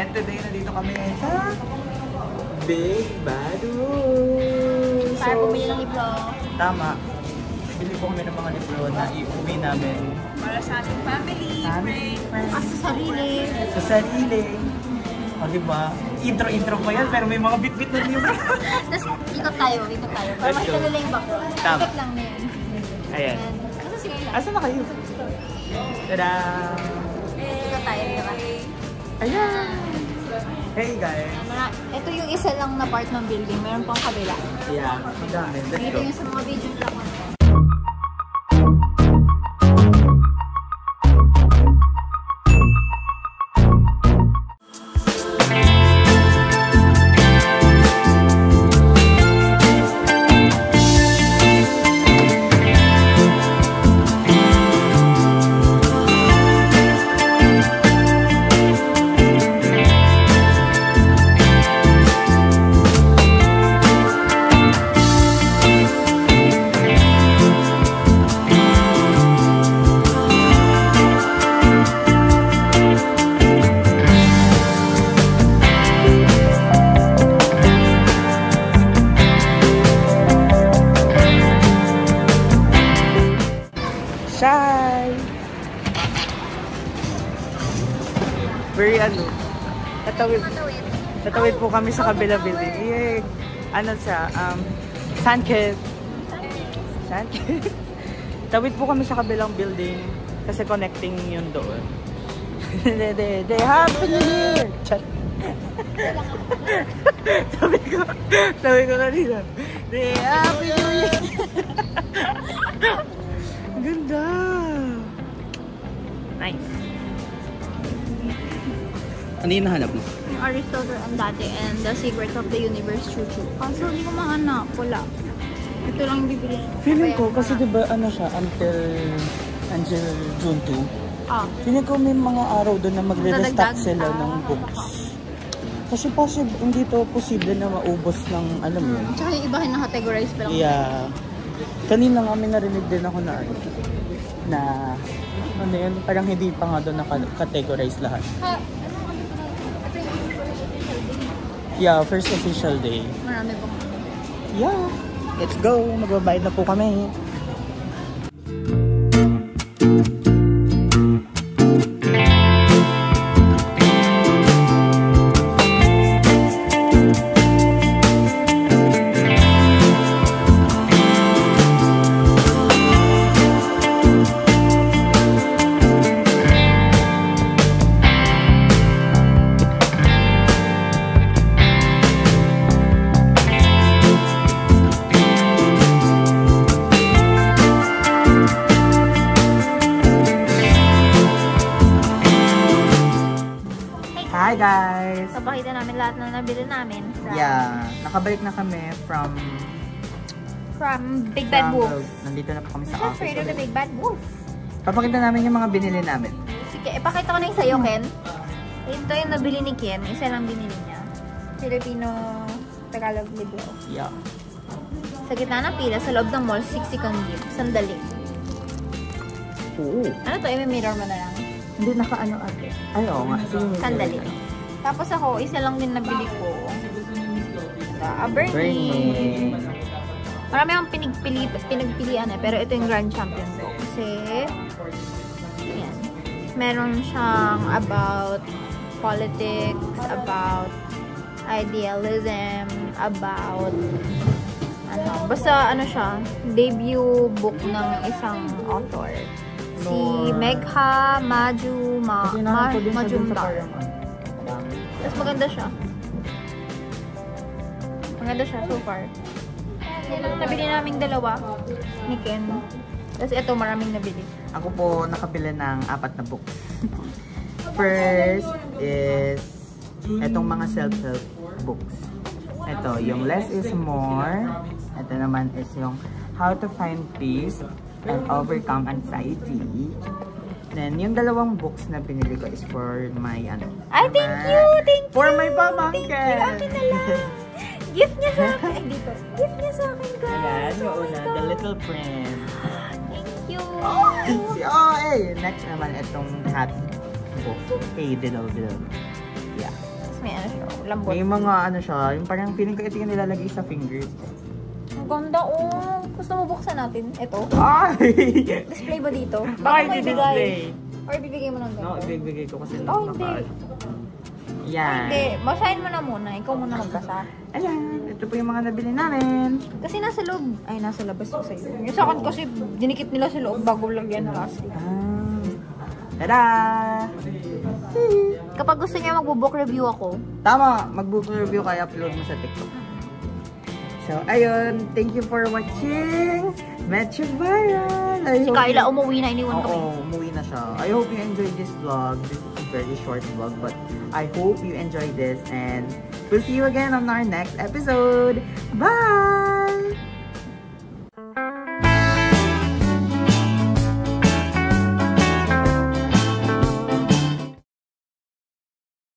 And today, nandito kami sa Big Bad Wolf. Para bumili ng libro. Tama. Bili po kami ng mga libro na iuwi namin. Para sa ating family, friends. At sa sarili. Sa sarili. O, diba? Intro pa yan, pero may mga bit-bit na libro. Tapos, ikot tayo. Para makita nila yung background. Tama. Perfect lang na yun. Ayan. Asa si Kayla? Asa na kayo? Tada! Ikot tayo, diba? Ayan! Hey guys! Ito yung isa lang na part ng building. Meron pang kabila. Yeah, madami. Let's Ito go. yung sa mga video vlog ko. Shy! Very Tatawid po kami sa kabila building. Yay! Ano siya? Sunkiss. Tawid po kami sa kabilang building kasi connecting yun doon. They Happy New Year! Chat! Sabi ko kanina. They Happy New Year! Ganda! Nice! Ano yung nahanap mo? Yung Aristotle and dati and The Secrets of the Universe, Chuchu. Kaso hindi ko mahanap. Wala. Ito lang yung bibili. Feeling ko, kasi diba ano siya, until June 2. Feeling ko may mga araw doon na magre-restock sila ng books. Kasi hindi to posible na maubos ng alam mo. Tsaka yung iba na-categorize pa lang. Yeah. Kanina nga may narinig din ako na ano yun, parang hindi pa nga doon na-categorize lahat. Yeah, first official day. Marami pong. Yeah, let's go. Magbabayad na po kami. Hi guys! Papakita namin lahat na nabili namin. Yeah, nakabalik na kami from Big Bad Wolf. Nandito na po kami sa I'm office. afraid of the Big Bad Wolf. Papakita namin yung mga binili namin. Sige, ipakita ko na yung sa'yo, Ken. Ito yung nabili ni Ken. Isa lang binili niya. Filipino Tagalog libro. Yeah. Sa gitna ng pila, sa loob ng mall, 60 kang gift. Sandali. Oo. Ano to? I-mirror mo na lang. Hindi naka-ano ate. Ay, oo nga. Sandali. Tapos ako, isa lang din nabili ko. A Bernie. Marami akong pinagpilian pero ito yung Grand Champion ko. Kasi, yan. Meron siyang about politics, about idealism, about basta ano siya, debut book ng isang author. Si Megha Majumdar. Tapos maganda siya. Maganda siya so far. Yan ang nabili naming dalawa ni Ken. Tapos ito maraming nabili. Ako po nakabili ng 4 na books. First is etong mga self-help books. Ito, yung Less is More. Ito naman is yung How to Find Peace and Overcome Anxiety. Then, yung dalawang books na binili ko is for my, Ay, thank you! Thank you! For my pamangkin! Thank you! Akin na lang! Gift niya sa akin! Ay, dito. Gift niya sa akin, guys! Ayan, yung una, The Little Prince. Thank you! Next naman, itong Hat book. Hey, Diddle. Yeah. may ano siya, lambot. May mga ano siya, yung parang feeling ko ito yung nilalagay sa fingers. Ang ganda, oh. Gusto mo buksan natin? Ito. Ay! Display ba dito? Bakit mo i-display? Or ibibigay mo ng ganito? No, ibibigay ko kasi Oh, hindi. Yan. Hindi. Basahin mo na muna. Ikaw muna magbasa. Ayan, ito po yung mga nabili namin. Kasi nasa loob. Ay, nasa labas ko sa'yo. Yung sa akin kasi dinikit nila sa loob bago lagyan na plastic. Tada! Kapag gusto niya magbo-book review ako. Tama, mag-book review kaya upload mo sa TikTok. So, ayun. Thank you for watching Metro Viral. Si Kyla umuwi na, iniwan kami. Oo, umuwi na siya. I hope you enjoyed this vlog. This is a very short vlog, but I hope you enjoyed this and we'll see you again on our next episode. Bye!